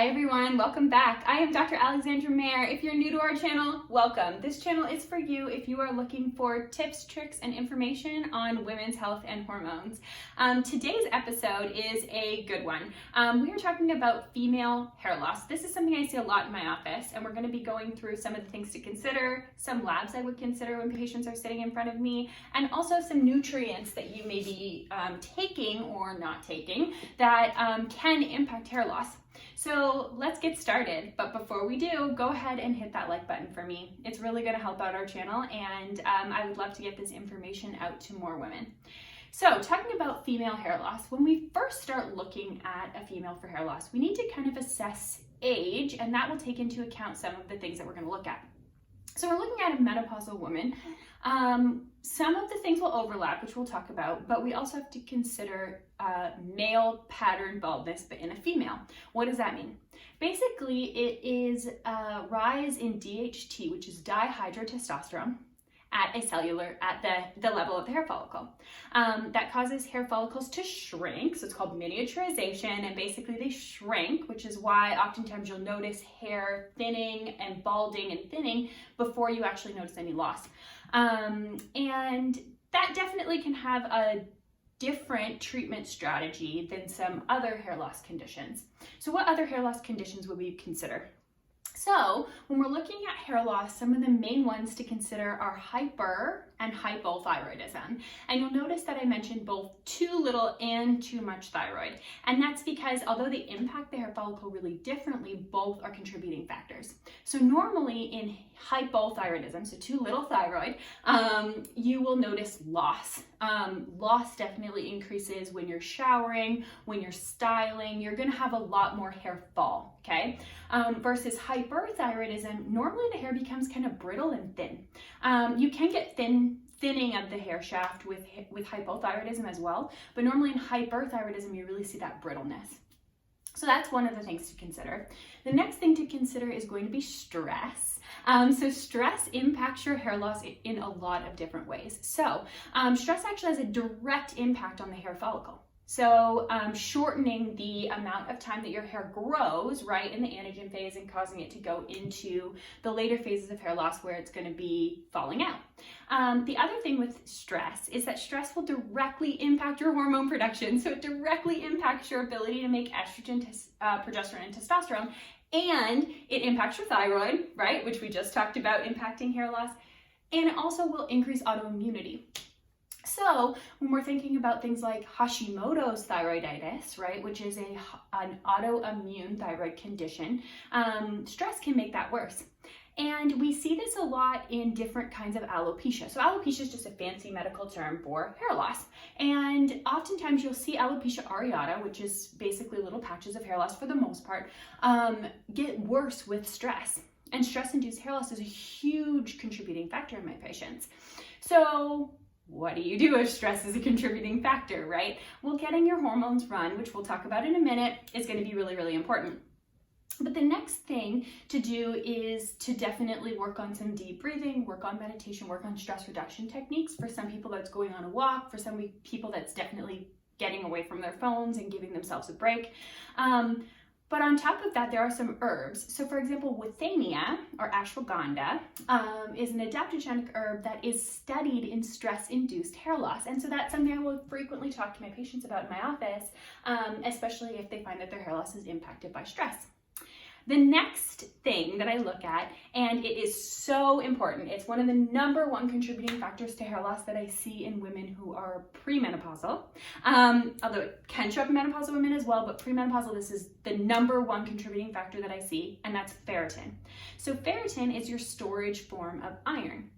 Hi everyone, welcome back. I am Dr. Alexandra Mayer. If you're new to our channel, welcome. This channel is for you if you are looking for tips, tricks, and information on women's health and hormones. Today's episode is a good one. We are talking about female hair loss. This is something I see a lot in my office, and we're going to be going through some of the things to consider, some labs I would consider when patients are sitting in front of me, and also some nutrients that you may be taking or not taking that can impact hair loss. So let's get started, but before we do, go ahead and hit that like button for me. It's really going to help out our channel, and I would love to get this information out to more women. So talking about female hair loss, when we first start looking at a female for hair loss, we need to kind of assess age, and that will take into account some of the things that we're going to look at. So we're looking at a menopausal woman. Some of the things will overlap, which we'll talk about, but we also have to consider male pattern baldness, but in a female. What does that mean? Basically, it is a rise in DHT, which is dihydrotestosterone, at the level of the hair follicle. That causes hair follicles to shrink, so it's called miniaturization, and basically they shrink, which is why oftentimes you'll notice hair thinning and balding and thinning before you actually notice any loss. And that definitely can have a different treatment strategy than some other hair loss conditions. So what other hair loss conditions would we consider? So when we're looking at hair loss, some of the main ones to consider are hyper and hypothyroidism. And you'll notice that I mentioned both too little and too much thyroid. And that's because although they impact the hair follicle really differently, both are contributing factors. So normally in hypothyroidism, so too little thyroid, you will notice loss. Loss definitely increases when you're showering, when you're styling. You're going to have a lot more hair fall, okay? Versus hyperthyroidism, normally the hair becomes kind of brittle and thin. You can get thinning of the hair shaft with hypothyroidism as well, but normally in hyperthyroidism you really see that brittleness. So that's one of the things to consider. The next thing to consider is going to be stress. So stress impacts your hair loss in a lot of different ways. So stress actually has a direct impact on the hair follicle. So shortening the amount of time that your hair grows, right, in the anagen phase and causing it to go into the later phases of hair loss where it's going to be falling out. The other thing with stress is that stress will directly impact your hormone production. So it directly impacts your ability to make estrogen, progesterone, and testosterone. And it impacts your thyroid, right, which we just talked about impacting hair loss. And it also will increase autoimmunity. So when we're thinking about things like Hashimoto's thyroiditis, right, which is an autoimmune thyroid condition, stress can make that worse. And we see this a lot in different kinds of alopecia. So alopecia is just a fancy medical term for hair loss. And oftentimes you'll see alopecia areata, which is basically little patches of hair loss for the most part, get worse with stress. And stress-induced hair loss is a huge contributing factor in my patients. So what do you do if stress is a contributing factor, right? Well, getting your hormones run, which we'll talk about in a minute, is going to be really, really important. But the next thing to do is to definitely work on some deep breathing, work on meditation, work on stress reduction techniques. For some people, that's going on a walk. For some people, that's definitely getting away from their phones and giving themselves a break. But on top of that, there are some herbs. So for example, withania or ashwagandha is an adaptogenic herb that is studied in stress-induced hair loss. And so that's something I will frequently talk to my patients about in my office, especially if they find that their hair loss is impacted by stress. The next thing that I look at, and it is so important, it's one of the number one contributing factors to hair loss that I see in women who are premenopausal, although it can show up in menopausal women as well, but premenopausal, this is the number one contributing factor that I see, and that's ferritin. So ferritin is your storage form of iron.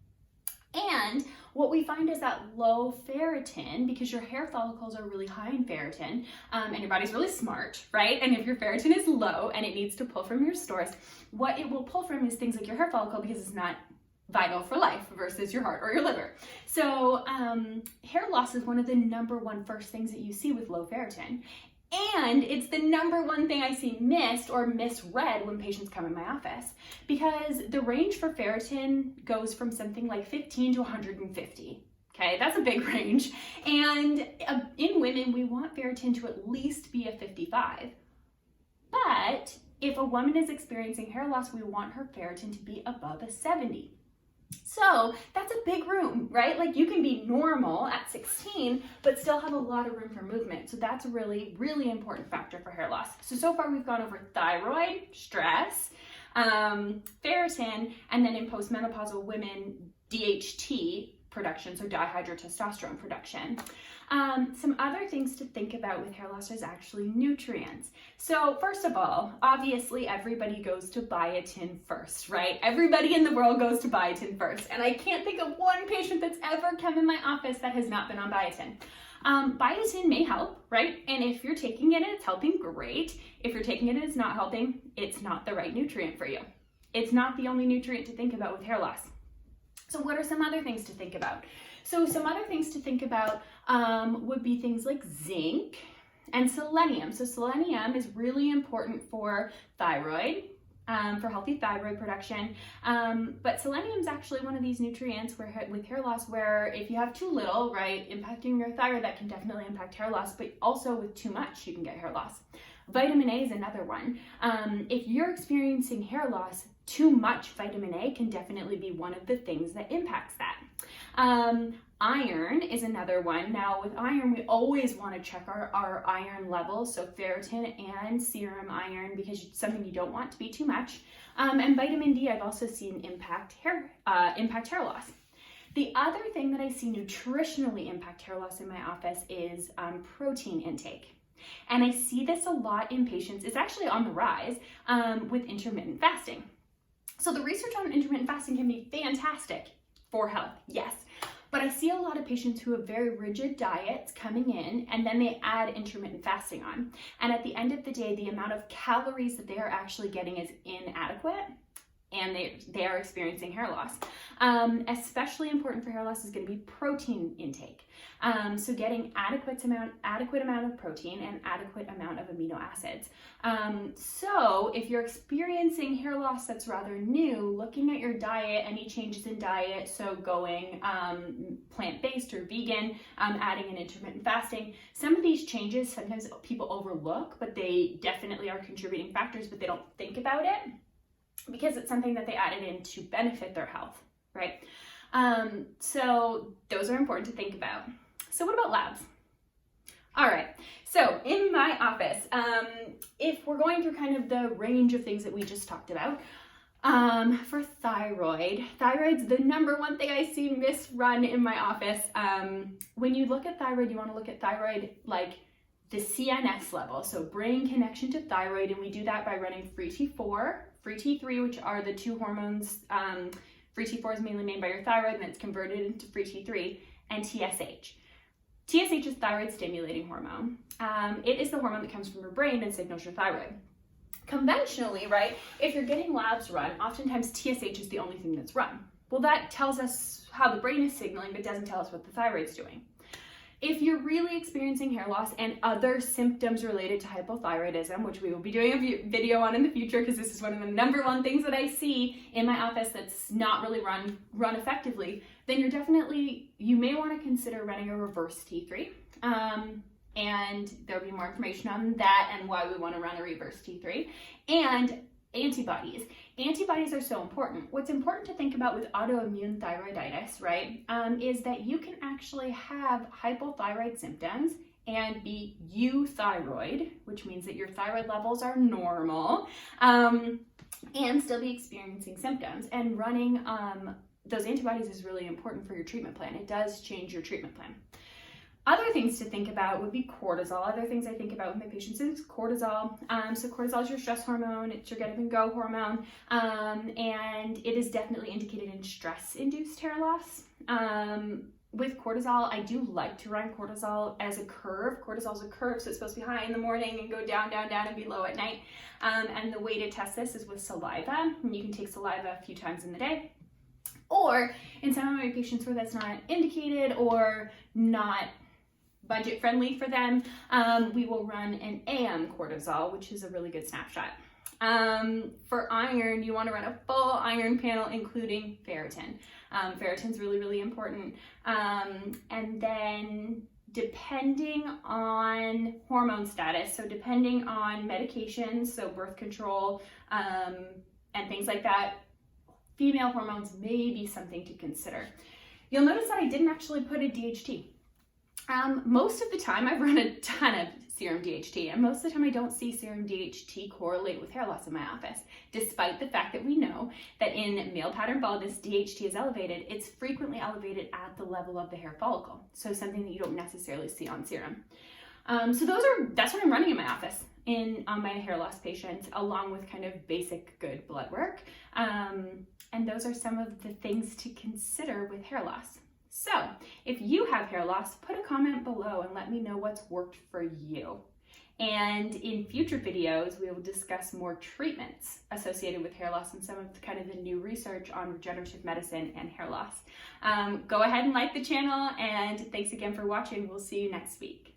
And what we find is that low ferritin, because your hair follicles are really high in ferritin, and your body's really smart, right? And if your ferritin is low and it needs to pull from your stores, what it will pull from is things like your hair follicle, because it's not vital for life versus your heart or your liver. So hair loss is one of the number one first things that you see with low ferritin. And it's the number one thing I see missed or misread when patients come in my office, because the range for ferritin goes from something like 15 to 150. Okay, that's a big range. And in women, we want ferritin to at least be a 55. But if a woman is experiencing hair loss, we want her ferritin to be above a 70. So that's a big room, right? Like you can be normal at 16, but still have a lot of room for movement. So that's a really, really important factor for hair loss. So far we've gone over thyroid, stress, ferritin, and then in postmenopausal women, DHT production, so dihydrotestosterone production. Some other things to think about with hair loss is actually nutrients. So first of all, obviously everybody goes to biotin first, right? Everybody in the world goes to biotin first. And I can't think of one patient that's ever come in my office that has not been on biotin. Biotin may help, right? And if you're taking it and it's helping, great. If you're taking it and it's not helping, it's not the right nutrient for you. It's not the only nutrient to think about with hair loss. So what are some other things to think about? So some other things to think about would be things like zinc and selenium. So selenium is really important for thyroid, for healthy thyroid production. But selenium is actually one of these nutrients with hair loss where if you have too little, right, impacting your thyroid, that can definitely impact hair loss, but also with too much, you can get hair loss. Vitamin A is another one. If you're experiencing hair loss, too much vitamin A can definitely be one of the things that impacts that. Iron is another one. Now with iron, we always want to check our iron levels, so ferritin and serum iron, because it's something you don't want to be too much. And vitamin D, I've also seen impact hair loss. The other thing that I see nutritionally impact hair loss in my office is protein intake. And I see this a lot in patients. It's actually on the rise with intermittent fasting. So the research on intermittent fasting can be fantastic for health, yes. But I see a lot of patients who have very rigid diets coming in and then they add intermittent fasting on. And at the end of the day, the amount of calories that they are actually getting is inadequate and they are experiencing hair loss. Especially important for hair loss is going to be protein intake. So getting adequate amount of protein and adequate amount of amino acids. So if you're experiencing hair loss that's rather new, looking at your diet, any changes in diet, so going plant-based or vegan, adding an intermittent fasting, some of these changes sometimes people overlook, but they definitely are contributing factors, but they don't think about it because it's something that they added in to benefit their health, right? So those are important to think about. So what about labs? All right, so in my office, if we're going through kind of the range of things that we just talked about, for thyroid's the number one thing I see misrun in my office. When you look at thyroid, you want to look at thyroid like the CNS level, so brain connection to thyroid, and we do that by running free T4, free T3, which are the two hormones. Free T4 is mainly made by your thyroid, and then it's converted into free T3, and TSH. TSH is thyroid stimulating hormone. It is the hormone that comes from your brain and signals your thyroid. Conventionally, right, if you're getting labs run, oftentimes TSH is the only thing that's run. Well, that tells us how the brain is signaling, but doesn't tell us what the thyroid's doing. If you're really experiencing hair loss and other symptoms related to hypothyroidism, which we will be doing a video on in the future because this is one of the number one things that I see in my office that's not really run effectively, then you may want to consider running a reverse T3. And there'll be more information on that and why we want to run a reverse T3. And antibodies. Antibodies are so important. What's important to think about with autoimmune thyroiditis, right, is that you can actually have hypothyroid symptoms and be euthyroid, which means that your thyroid levels are normal, and still be experiencing symptoms. And running those antibodies is really important for your treatment plan. It does change your treatment plan. Other things to think about would be cortisol. Other things I think about with my patients is cortisol. So cortisol is your stress hormone. It's your get up and go hormone. And it is definitely indicated in stress-induced hair loss. With cortisol, I do like to run cortisol as a curve. Cortisol is a curve, so it's supposed to be high in the morning and go down, down, down, and be low at night. And the way to test this is with saliva. And you can take saliva a few times in the day. Or in some of my patients where that's not indicated or not budget friendly for them, we will run an AM cortisol, which is a really good snapshot. For iron, you want to run a full iron panel, including ferritin. Ferritin's really, really important. And then depending on hormone status, so depending on medications, so birth control and things like that, female hormones may be something to consider. You'll notice that I didn't actually put a DHT. Most of the time I've run a ton of serum DHT, and most of the time I don't see serum DHT correlate with hair loss in my office, despite the fact that we know that in male pattern baldness, DHT is elevated. It's frequently elevated at the level of the hair follicle, so something that you don't necessarily see on serum. So that's what I'm running in my office on my hair loss patients, along with kind of basic good blood work. And those are some of the things to consider with hair loss. So if you have hair loss, put a comment below and let me know what's worked for you. And in future videos, we will discuss more treatments associated with hair loss and some of kind of the new research on regenerative medicine and hair loss. Go ahead and like the channel, and thanks again for watching. We'll see you next week.